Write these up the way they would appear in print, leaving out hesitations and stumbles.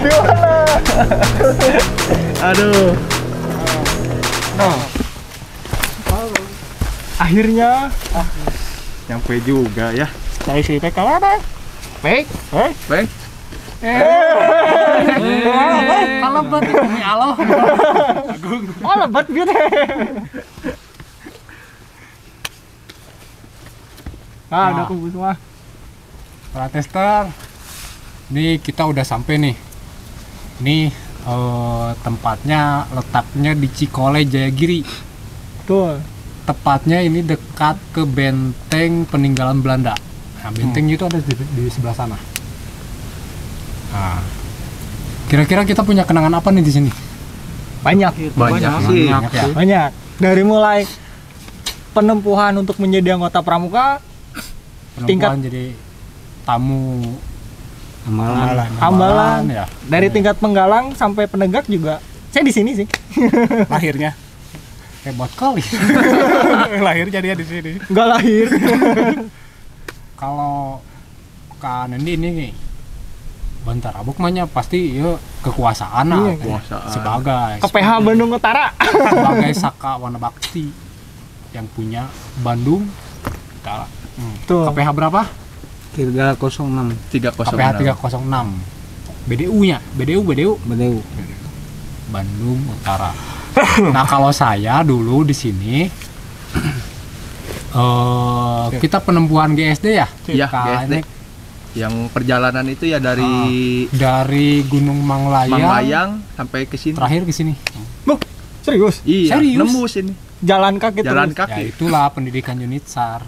Di mana? Aduh. Nah. Akhirnya nyampe juga ya. Cari si Pek kalah apa? Pek? Pek? Kalau buat demi Allah. Oh, lebat gitu. Udah kumpul semua. Para tester, ini kita udah sampai nih. Ini tempatnya letaknya di Cikole Jayagiri. Tuh. Tepatnya ini dekat ke benteng peninggalan Belanda. Nah, bentengnya itu ada di sebelah sana. Nah, kira-kira kita punya kenangan apa nih di sini? Banyak sih. Ya. Banyak. Dari mulai penempuhan untuk menjadi anggota pramuka, Penumpuan jadi tamu hambalan, ya. dari tingkat penggalang sampai penegak juga. Saya di sini sih. Lahirnya hebat kali. Lahir jadi di sini. Enggak lahir. Kalau Kak Nendi ini nih, Bantar Abuk mahnya pasti ya kekuasaan lah. Iya, kekuasaan. Sebagai Ke PH Bandung Utara. sebagai Saka Wana Bakti yang punya Bandung Utara. Tuh. KPH berapa? 306. KPH 306. BDU-nya, BDU Bandung Utara. Nah, kalau saya dulu di sini kita penempuhan GSD ya? Iya, Kak GSD. Nek. Yang perjalanan itu ya Dari Gunung Manglayang sampai ke sini. terakhir ke sini. Serius? Iya, Serius? nembus ini. Jalan kaki Jalan terus. kaki. Ya itulah pendidikan unit SAR.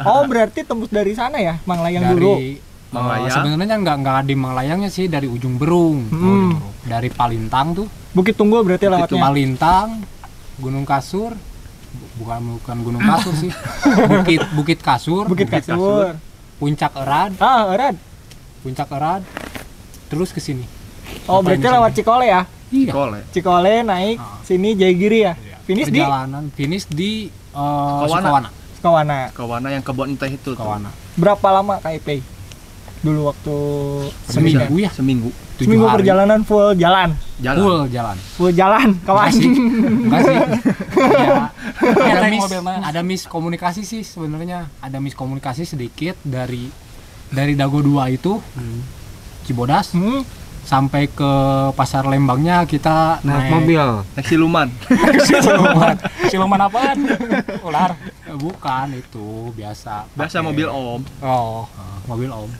Oh, berarti tembus dari sana ya, Manglayang dulu. Manglayang. Sebenarnya nggak di Manglayangnya sih, dari ujung Berung. Dari Palintang tuh. Bukit Tunggu berarti lewatnya. Palintang, Gunung Kasur, bukan Gunung Kasur sih. Bukit Kasur, Bukit Kasur. Puncak Erad, Erad. Puncak Erad, terus ke sini. Oh, berarti lewat Cikole ya? Iya. Cikole naik sini Jayagiri ya. Finish di Finish di Kawana. Kawana yang kebun teh itu. Kawana. Berapa lama KIP? Dulu waktu Seminggu ya? Seminggu. 7 seminggu hari. perjalanan full jalan. Full jalan. Kawan. Enggak sih. Ya, ada miskomunikasi sih sebenarnya. Ada miskomunikasi sedikit dari Dago 2 itu Cibodas sampai ke Pasar Lembangnya kita naik mobil. Naik siluman. Siluman apaan? Ular. Bukan, itu biasa. Mobil Om. Oh, mobil Om.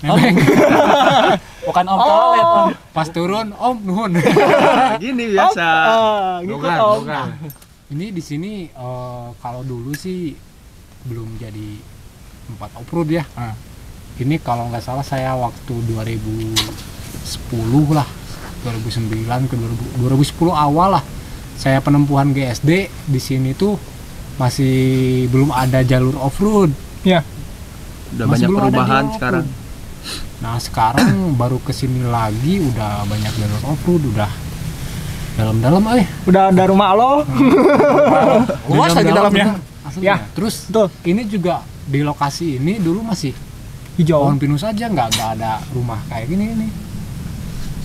Nebeng. Bukan Om toilet. Pas turun Om nuhun. Gini biasa. Gitu Om. Ini di sini kalau dulu sih belum jadi tempat off-road ya. Ini kalau nggak salah saya waktu 2010 lah, 2009 ke 2010 awal lah. Saya penempuhan GSD di sini tuh masih belum ada jalur off-road. Ya. Udah banyak perubahan sekarang. Nah, sekarang baru kesini lagi udah banyak jalur off-road, udah dalam-dalam Udah ada rumah lo. luas lagi dalamnya. Ya, terus betul. Ini juga di lokasi ini dulu masih Hijau. pohon pinus aja, nggak ada rumah kayak gini nih.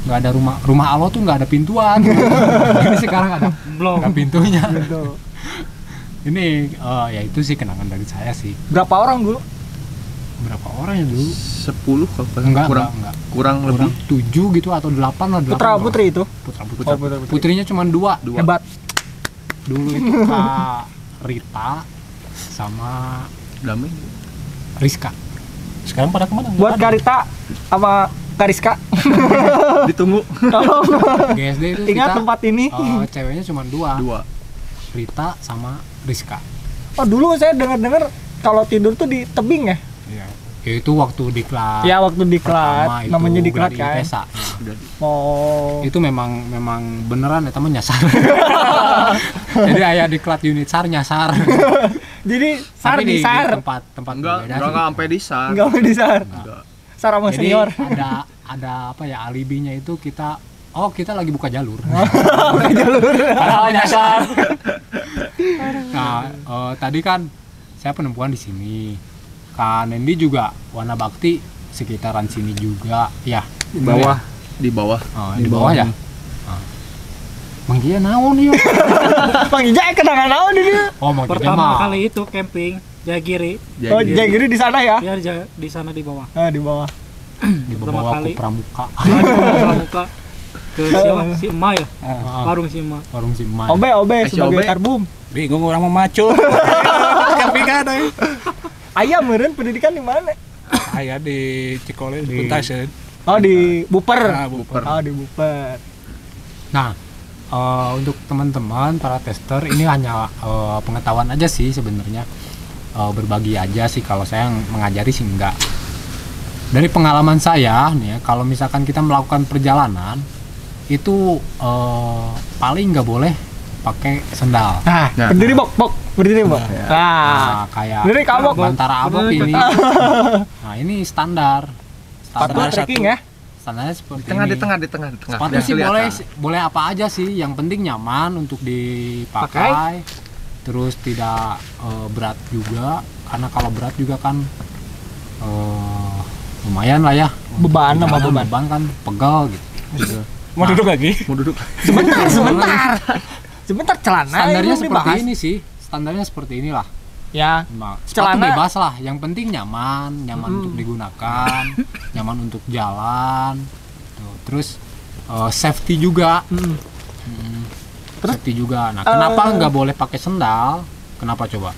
Nggak ada rumah Alo tuh nggak ada pintuan. Ini sekarang ada pintunya. Ini ya itu sih kenangan dari saya sih. Berapa orang dulu? Berapa orang ya dulu? 10 kalau kurang lebih 7 gitu atau 8 lah. Putra putri itu? Putra. Putrinya cuma 2. Hebat. Dulu itu Kak Rita sama Damai. Rizka. Sekarang pada kemana? Buat Karita sama Kariska. Ditunggu. Tolong. GSD itu Ingat kita, tempat ini. Ceweknya cuma 2. Rita sama Rizka. Oh, dulu saya dengar kalau tidur tuh di tebing ya? Iya. Itu waktu diklat. Ya, waktu diklat. Namanya diklat kan. Oh. Itu memang beneran eta mah nyasar. Jadi aya diklat unit SAR nyasar. Jadi SAR di SAR. tempat Enggak sampai di SAR. Enggak sampai di SAR. SAR sama jadi senior. ada apa ya, alibinya itu kita lagi buka jalur. Buka jalur. Padahal nyasar. Nah, tadi kan saya penempuhan di sini. Kak Nendi juga Wana Bakti sekitaran sini juga ya. Bawah. Di bawah. Di bawah ya. Mang Gia naon yuk. Bang Ija kenangan naon di dia. Oh, Mang Gia Pertama mah. kali itu camping Jagiri. Oh, Jagiri di sana ya? Ya di sana di bawah. Ah, di bawah. Dibawa kali. ke Pramuka. Pramuka ke siapa? Si Emak ya. Warung si Emak. Warung si Mai. Obe Si sebagai Obe. karbum. Bingung orang mau macu. Camping kan euy. Ayam meureun pendidikan di mana? Aya di Cikole di Di- Puntaseun. Oh, di Buper. Nah, Buper. Oh, di Buper. Nah, untuk teman-teman para tester ini hanya pengetahuan aja sih sebenarnya. Berbagi aja sih, kalau saya mengajari sih enggak. Dari pengalaman saya nih ya, kalau misalkan kita melakukan perjalanan itu paling nggak boleh pakai sendal. Nah, Nah. berdiri bok, berdiri bok. Nah, Nah, kayak berdiri kabok. Bantara Abok ini. Nah, ini standar. Sepatu trekking ya. Standarnya seperti Di tengah, ini. di tengah, di tengah, di tengah. Sepatu Biar sih boleh kelihatan. boleh apa aja sih, yang penting nyaman untuk dipakai. Terus tidak berat juga, karena kalau berat juga kan lumayan lah ya. Beban sama Karena beban. kan pegal gitu. Mau duduk lagi? Mau duduk. Sebentar celana Standarnya yang seperti dibahas. ini sih. Standarnya seperti inilah. Ya. Nah, sepatu Celana- bebas lah. Yang penting nyaman untuk digunakan, nyaman untuk jalan. Tuh, terus safety juga. Hmm. Safety juga. Nah, kenapa nggak boleh pakai sendal? Kenapa coba?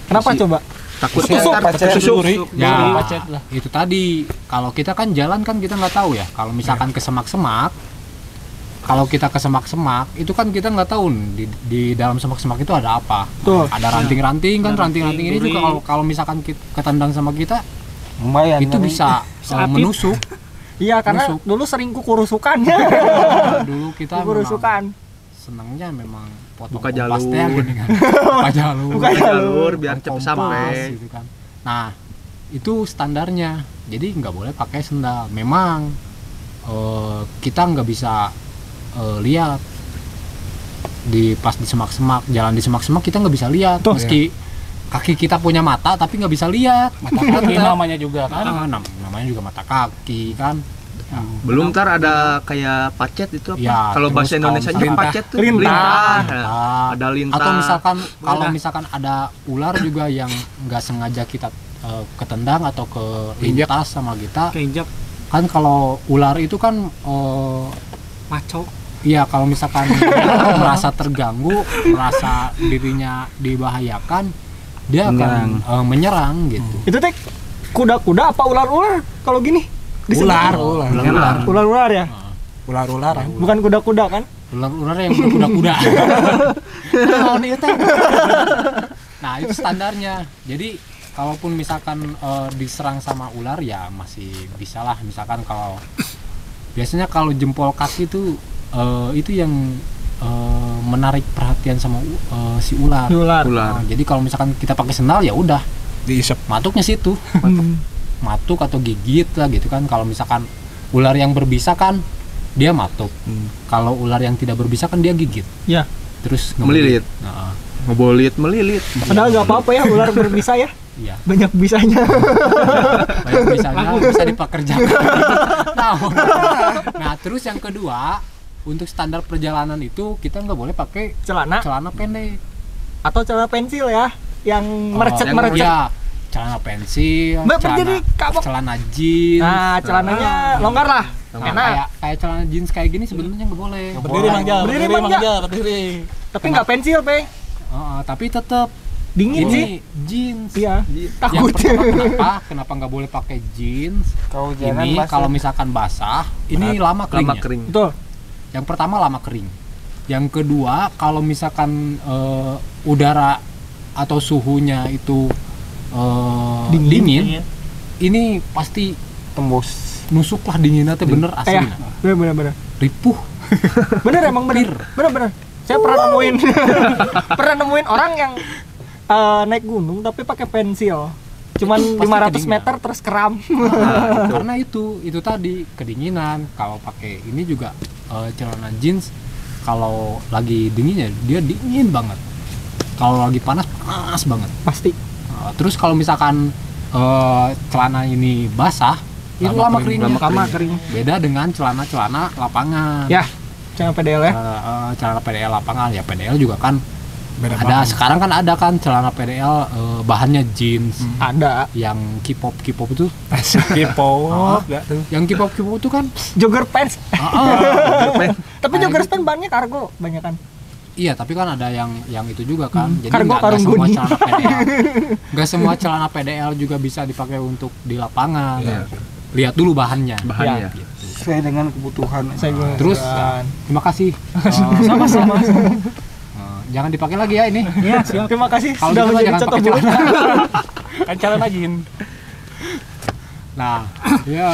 Kenapa Isi- coba? Takutnya Tusuk, ntar pacet tusuk. duri. Ya, Pacet lah. itu tadi. Kalau kita kan jalan kan kita nggak tahu ya. Kalau misalkan ke semak-semak, kalau kita ke semak-semak, itu kan kita nggak tahu di dalam semak-semak itu ada apa. Tuh. Ada ranting-ranting kan, Ada ranting-ranting ini ranting, juga duri. kalau misalkan ketendang sama kita, Lumayan. itu bisa Sakit. menusuk. Iya, karena Nusuk. dulu sering kukurusukannya. Dulu kita memang Kukurusukan. senangnya memang potong Buka kompas jalur. teh gini kan. Buka jalur. Buka Jalur biar Potong cepet kompas sampai. gitu kan. Nah, itu standarnya. Jadi nggak boleh pakai sendal. Memang kita nggak bisa lihat pas di semak-semak, jalan di semak-semak kita nggak bisa lihat. Tuh. Meski kaki kita punya mata tapi nggak bisa lihat. Mata kaki namanya juga kan. Namanya juga mata kaki kan. Ya. Belum ntar ada kayak pacet itu apa? Ya, Kalau terus bahasa kalau Indonesia misalkan pacet tuh lintah. Nah, Lintah. ada lintah. Atau misalkan kalau Udah. misalkan ada ular juga yang nggak sengaja kita ketendang atau kelintas sama kita, Keinjak kan kalau ular itu kan maco. iya kalau misalkan merasa terganggu, merasa dirinya dibahayakan, dia akan menyerang gitu. Itu teh kuda-kuda apa ular-ular kalau gini? Disebut Ular, apa? ular. Ular-ular ya? Ular-ularan. Bukan kuda-kuda kan? Ular-ular yang berkuda-kuda. Naon ieu teh? Nah, itu standarnya. Jadi kalaupun misalkan diserang sama ular ya masih bisa lah. Misalkan kalau biasanya kalau jempol kaki itu yang menarik perhatian sama si ular. Ular. Ular. Nah, jadi kalau misalkan kita pakai sendal ya udah Diisep. matuknya situ. Matuk atau gigit lah gitu kan. Kalau misalkan ular yang berbisa kan dia matuk. Kalau ular yang tidak berbisa kan dia gigit. Ya. Terus Melilit. Nah, Ngebolit, melilit. Padahal nggak apa-apa ya ular berbisa ya. iya. Banyak bisanya. Banyak bisanya bisa dipekerjakan. Nah, terus yang kedua, untuk standar perjalanan itu kita nggak boleh pakai Celana celana pendek. atau celana pensil ya, yang merecet-merecet. Ya, celana pensil, Mbak, jadi kabok. celana jeans. Nah, celananya longgar lah. Nah, Enak. kayak celana jeans kayak gini sebenarnya nggak boleh. Berdiri Mang Ja, Berdiri, berdiri Mang Mang Ja. Ja, berdiri. Tapi nggak pensil, Pe. Tapi tetap Dingin sih. ini jeans. Iya. Yang Takut. pertama kenapa nggak boleh pakai jeans? Ini kalau misalkan basah, ini lama keringnya. Lama kering. Betul. Yang pertama lama kering. Yang kedua kalau misalkan udara atau suhunya itu dingin, ini pasti Tembus. nusuk lah dinginnya teh bener asli. Ya, bener. Ripuh. Bener emang bener. Bener. Saya pernah nemuin orang yang naik gunung tapi pakai pensil. Cuman Itu pasti 500 kedinginan. meter terus keram. Karena itu tadi kedinginan. Kalau pakai ini juga celana jeans, kalau lagi dinginnya dia dingin banget. Kalau lagi panas Pasti. Terus kalau misalkan celana ini basah, Itu lama keringnya. Lama kering. Beda dengan celana-celana lapangan. Ya, celana PDL ya. Celana PDL lapangan ya, PDL juga kan Beda ada banget. sekarang kan ada kan celana PDL bahannya jeans. Ada. Yang K-pop itu K-pop enggak tuh. yang K-pop itu kan Jogger pants. Tapi Kayak jogger gitu. pants bahannya kargo banyak kan. Iya, tapi kan ada yang itu juga kan. Jadi Kargo nggak karung semua guni. celana PDL. Nggak semua celana PDL juga bisa dipakai untuk di lapangan. Iya. Lihat dulu bahannya. Bahannya. Sesuai dengan kebutuhan. Saya Terus terima kasih. sama-sama. Jangan dipakai lagi ya ini. Iya, siap. Terima kasih Kalau sudah gitu mah menjadi jangan contoh pakai buruk. Kan celana jin. Nah, ya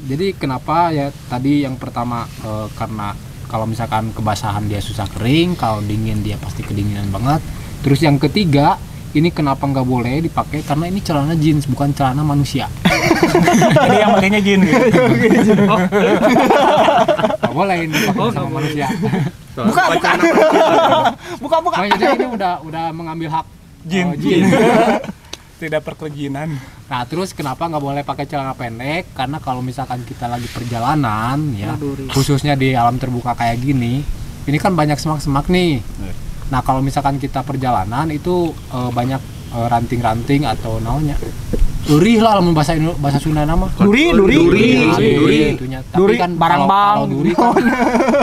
jadi kenapa ya tadi yang pertama karena kalau misalkan kebasahan dia susah kering, kalau dingin dia pasti kedinginan banget. Terus yang ketiga, ini kenapa nggak boleh dipakai karena ini celana jeans bukan celana manusia. Jadi yang makainya jin gitu. Nggak boleh ini dipakai sama manusia. Buka. Nah, jadi ini udah mengambil hak Jin. jin. Tidak perkejinan. Nah, terus kenapa nggak boleh pakai celana pendek? Karena kalau misalkan kita lagi perjalanan ya, khususnya di alam terbuka kayak gini, ini kan banyak semak-semak nih. Nah, kalau misalkan kita perjalanan itu banyak ranting-ranting atau namanya duri lah, lamun bahasa Sunda nama. Duri. Itunya. Tapi Duri, kan barang kalau bang. duri kan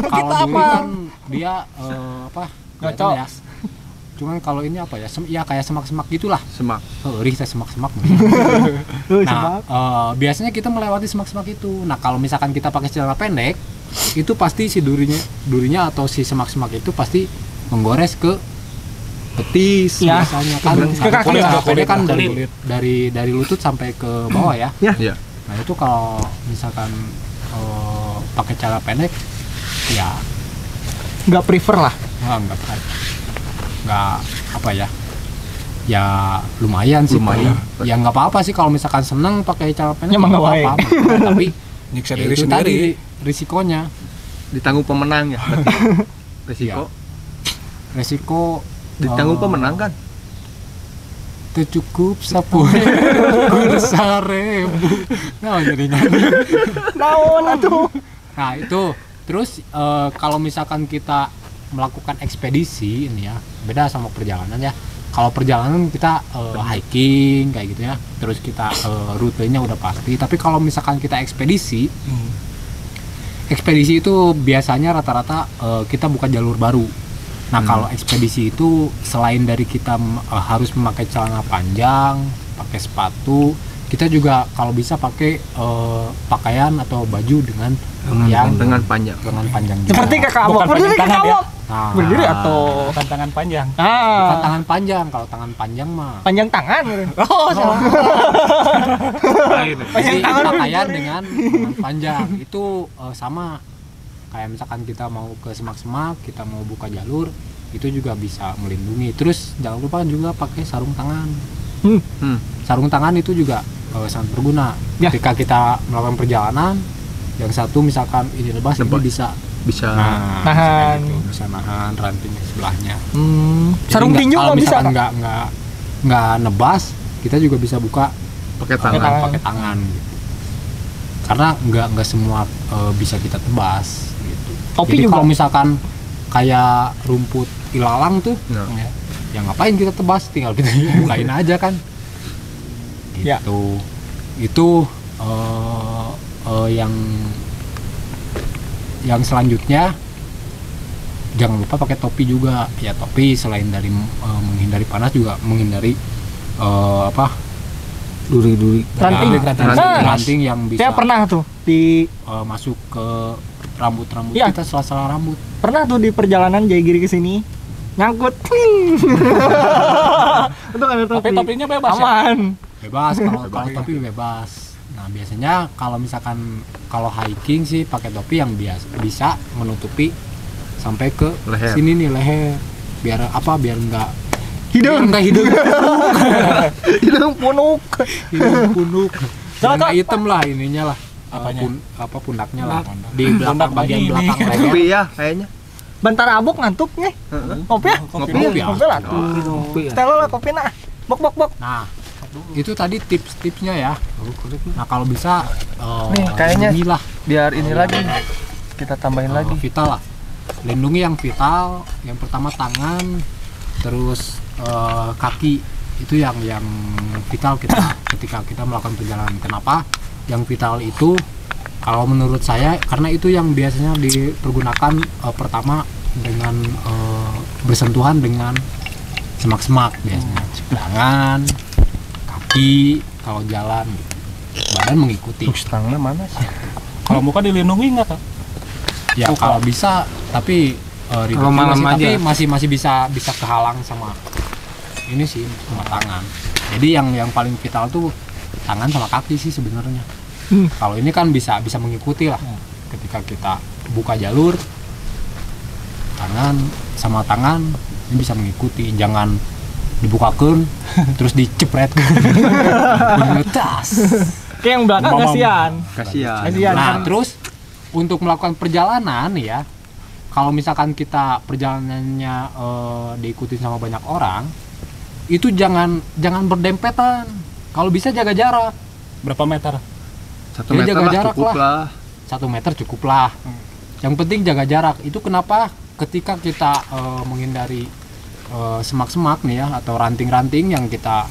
kalau duri kan dia Cocok. ya. Cuman kalau ini apa ya? Ya kayak semak-semak gitulah. Semak. Rih saya semak-semak. Nah, biasanya kita melewati semak-semak itu. Nah, kalau misalkan kita pakai celana pendek, itu pasti si durinya atau si semak-semak itu pasti menggores ke betis Ya. biasanya kan. Ke kaki. Kulit kan Kulit. dari lutut sampai ke bawah ya. Iya. Nah, itu kalau misalkan pakai celana pendek ya Nggak prefer lah. nggak apa ya lumayan sih. Lumayan. Ya nggak apa-apa sih kalau misalkan seneng pakai celana pendek. Ya, emang nggak nggak baik. apa-apa. Tapi Nyiksa ya diri itu sendiri. tadi risikonya. Ditanggung pemenang ya. berarti. Iya. Resiko Resiko ditanggung pemenang kan. cukup 10 seribu. Nah, jadinya. Naon atuh. Nah, itu terus kalau misalkan kita melakukan ekspedisi ini ya, beda sama perjalanan ya. Kalau perjalanan kita hiking kayak gitu ya, terus kita rutenya udah pasti. Tapi kalau misalkan kita ekspedisi, ekspedisi itu biasanya rata-rata kita buka jalur baru. Nah, kalau ekspedisi itu selain dari kita harus memakai celana panjang, pakai sepatu, kita juga kalau bisa pakai pakaian atau baju dengan panjang. lengan panjang juga. Seperti kakak Awok. Bukan Berdiri panjang kakak tangan ya? Awok. Nah, Berdiri atau Bukan tangan panjang. bukan tangan panjang. Kalau tangan panjang mah panjang tangan. Oh, salah. jadi tangan pakaian dengan lengan panjang itu sama kayak misalkan kita mau ke semak-semak, kita mau buka jalur, itu juga bisa melindungi. Terus jangan lupa juga pakai sarung tangan. Sarung tangan itu juga sangat berguna. Ya. Ketika kita melakukan perjalanan, yang satu misalkan ini lepas, ini bisa Nahan. bisa nahan ranting sebelahnya. Jadi Sarung tinju kalau nggak bisa. misalkan Kak? nggak nebas, kita juga bisa buka Pakai tangan. tangan. pakai tangan gitu. Karena nggak semua bisa kita tebas gitu. Topi Jadi juga. kalau misalkan kayak rumput ilalang tuh, Ya. ya ngapain kita tebas, tinggal kita bukain aja kan. Gitu. Ya. Itu yang selanjutnya jangan lupa pakai topi juga. Ya, topi selain dari menghindari panas juga menghindari Duri-duri. ranting yang bisa Saya pernah tuh di masuk ke rambut-rambut Ya. kita, sela-sela rambut. pernah tuh di perjalanan Jayagiri ke sini nyangkut. Itu kan Tapi topinya bebas ya? aman. Bebas kalau topi bebas. Nah, biasanya kalau misalkan kalau hiking sih pakai topi yang bisa menutupi sampai ke Leher. sini nih, leher. Biar nggak Hidung. hidung Hidung punuk. punuk. Salah, Nggak Kak. hitam lah ininya lah. Apanya? Pundaknya lah. Pundak. Di belakang Pundak bagian ini. belakang leher. Kopi ya kayaknya. Bentar abok ngantuknya. Kopi ya? Kopi ya? Kopi lah tuh. Stelo lah kopi nah. Bok. Nah, Itu tadi tips-tipsnya ya. Nah kalau bisa Nih, kayaknya lindungilah biar ini lagi kita tambahin lagi. vital lah. Lindungi yang vital. Yang pertama tangan, terus kaki. Itu yang vital kita ketika kita melakukan perjalanan. Kenapa? Yang vital itu kalau menurut saya karena itu yang biasanya dipergunakan pertama dengan bersentuhan dengan semak-semak biasanya. Tangan, kaki kalau jalan gitu. Badan mengikuti. Stangnya mana sih? Kalau muka dilindungi nggak, Kak? Ya kalau bisa tapi ribet Kalau juga malam sih, tapi aja. masih bisa kehalang sama ini sih sama tangan. Jadi yang paling vital tuh tangan sama kaki sih sebenarnya. Kalau ini kan bisa mengikuti lah. Ketika kita buka jalur tangan sama tangan ini bisa mengikuti. Jangan dibukakan terus dicepret. Menetas. Kayak yang belakang Mamam. kasihan. Kasihan. Kasihan. Nah, kan. terus untuk melakukan perjalanan ya, kalau misalkan kita perjalanannya diikuti sama banyak orang, itu jangan berdempetan. Kalau bisa jaga jarak. Berapa meter? 1 Jadi meter jaga lah jarak cukup lah. 1 meter cukup lah. Yang penting jaga jarak. Itu kenapa ketika kita menghindari semak-semak nih ya atau ranting-ranting yang kita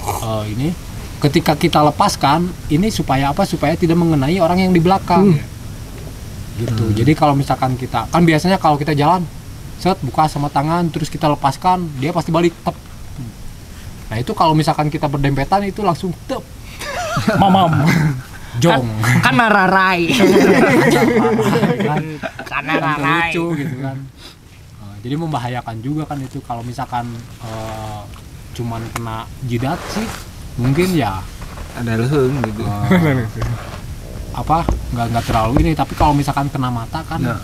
ini, ketika kita lepaskan ini supaya apa? Supaya tidak mengenai orang yang di belakang. Gitu. Jadi kalau misalkan kita kan biasanya kalau kita jalan set buka sama tangan terus kita lepaskan dia pasti balik tep. Nah itu kalau misalkan kita berdempetan itu langsung tep Mamam. jong Kan nararai. kan lucu gitu kan. Jadi membahayakan juga kan itu kalau misalkan cuman kena jidat sih mungkin ya Ada leheng gitu. apa nggak terlalu ini, tapi kalau misalkan kena mata kan Nah,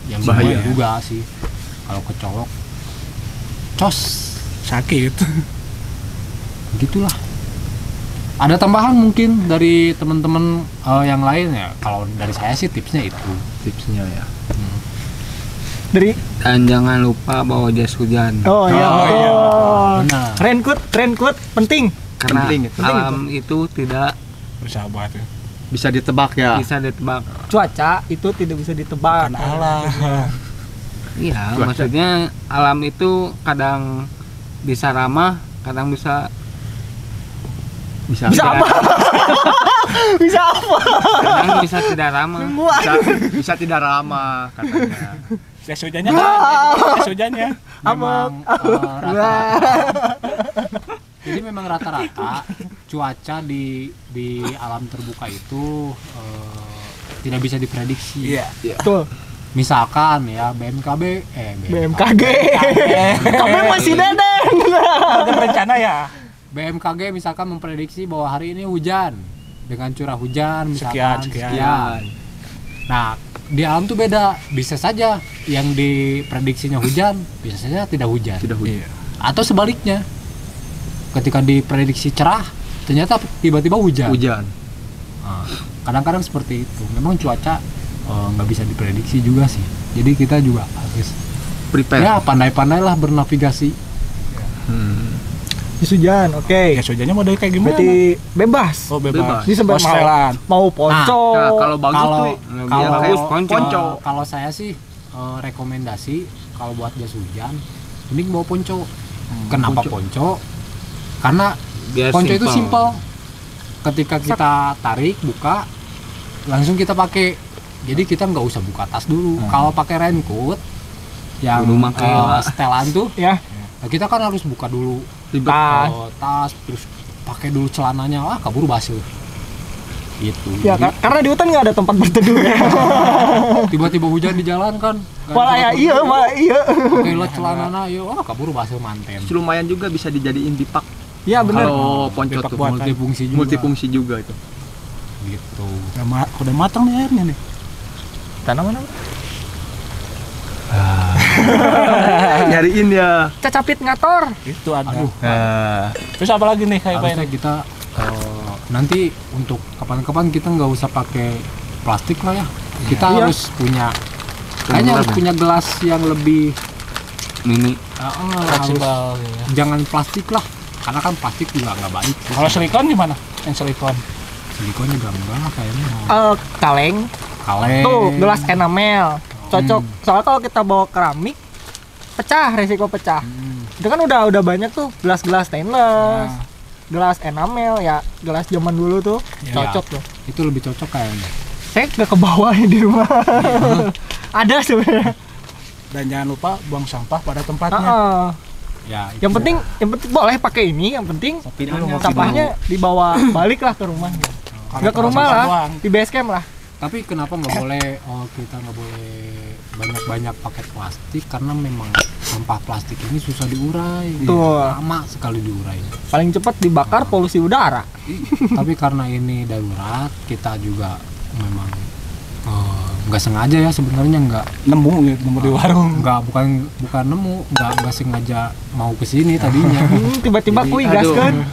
yang bahaya. bahaya juga sih kalau kecolok cos Sakit. gitulah. Ada tambahan mungkin dari teman-teman yang lain ya? Kalau dari saya sih tipsnya itu. tipsnya ya. Dari Dan jangan lupa bawa jas hujan. oh iya. Oh, iya. Oh. Benar. Raincoat penting. Karena Penting itu. alam itu tidak Bersahabat ya. Bisa ditebak ya. bisa ditebak. Cuaca itu tidak bisa ditebak. Bukan alam. Iya, Cuaca. maksudnya alam itu kadang bisa ramah, kadang bisa Bisa. Bisa apa? Bisa apa? kadang bisa tidak ramah. Bisa tidak ramah katanya. Jas hujannya kan? Jas hujannya. Memang rata-rata. Jadi memang rata-rata cuaca di alam terbuka itu tidak bisa diprediksi. Iya. Betul. Misalkan ya BMKG BMKG. Kamu masih dedeng. Ada berencana ya? BMKG misalkan memprediksi bahwa hari ini hujan dengan curah hujan misalkan Sekian. Nah, di alam tuh beda. Bisa saja yang diprediksinya hujan, bisa saja tidak hujan. Tidak hujan. Iya. Atau sebaliknya. Ketika diprediksi cerah, ternyata tiba-tiba hujan. Hujan. Nah, kadang-kadang seperti itu. Memang cuaca nggak bisa diprediksi juga sih. Jadi kita juga harus Prepare. ya pandai-pandailah bernavigasi. Jas hujan, oke. Jas hujannya model kayak gimana? Berarti bebas. Oh bebas. Bisa Oh, setelan. mau ponco. Nah, kalau bagus Kalau tuh Kalau bagus ponco. kalau saya sih rekomendasi kalau buat jas hujan mending bawa ponco. Kenapa ponco? Karena Biar ponco itu simple. simpel. Ketika kita tarik, buka, langsung kita pakai. Jadi kita nggak usah buka tas dulu. Kalau pakai raincoat yang Kudu make setelan tuh, Ya. nah kita kan harus buka dulu tas, terus pakai dulu celananya, kabur basuh. Gitu. Ya, Jadi, karena di hutan nggak ada tempat berteduh ya. tiba-tiba hujan di jalan kan. Malah ya iya, malah iya. Pakai lot celanana, kabur basuh manten. lumayan juga bisa dijadiin dipak. Ya benar. Kalau ponco Dipak tuh buatan. Multifungsi juga. multifungsi juga itu. Gitu. Udah matang nih airnya nih. Tanaman apa? Nyariin ya. Cacapit ngator. Itu ada. Aduh. Terus apa lagi nih kayak Harusnya ini? kita nanti untuk kapan-kapan kita nggak usah pakai plastik lah ya. Kita Iya. harus punya kayaknya harus punya gelas yang lebih Mini. harus Fleksibel ya. jangan plastik lah. karena kan plastik juga nggak baik. Kalau silikon gimana? Yang silikon. silikon juga enggak lah kayaknya. Kaleng. Kaleng. Tuh, gelas enamel. Cocok. Soalnya kalau kita bawa keramik pecah, resiko pecah. Itu kan udah banyak tuh gelas-gelas stainless. Gelas enamel ya, gelas zaman dulu tuh cocok tuh. Itu lebih cocok kayaknya. Saya nggak ke bawah nih di rumah. Ada sebenarnya. Dan jangan lupa buang sampah pada tempatnya. Ya, Yang penting boleh pakai ini, yang penting sampahnya dibawa balik lah ke rumah. Nggak ke rumah lah, di base camp lah. Tapi kenapa nggak boleh kita nggak boleh banyak-banyak pakai plastik, karena memang sampah plastik ini susah diurai. Tuh. Lama sekali diurai. Paling cepat dibakar polusi udara. Tapi karena ini darurat, kita juga memang nggak sengaja ya sebenarnya, Nemu di warung. bukan nemu, nggak sengaja mau kesini tadinya. Tiba-tiba kui gaskeun.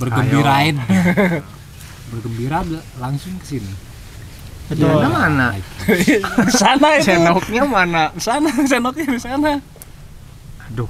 Bergembirain. Bergembira langsung kesini. Jalannya mana? Di sana itu. Senoknya mana? Di sana, senoknya di sana. Aduh.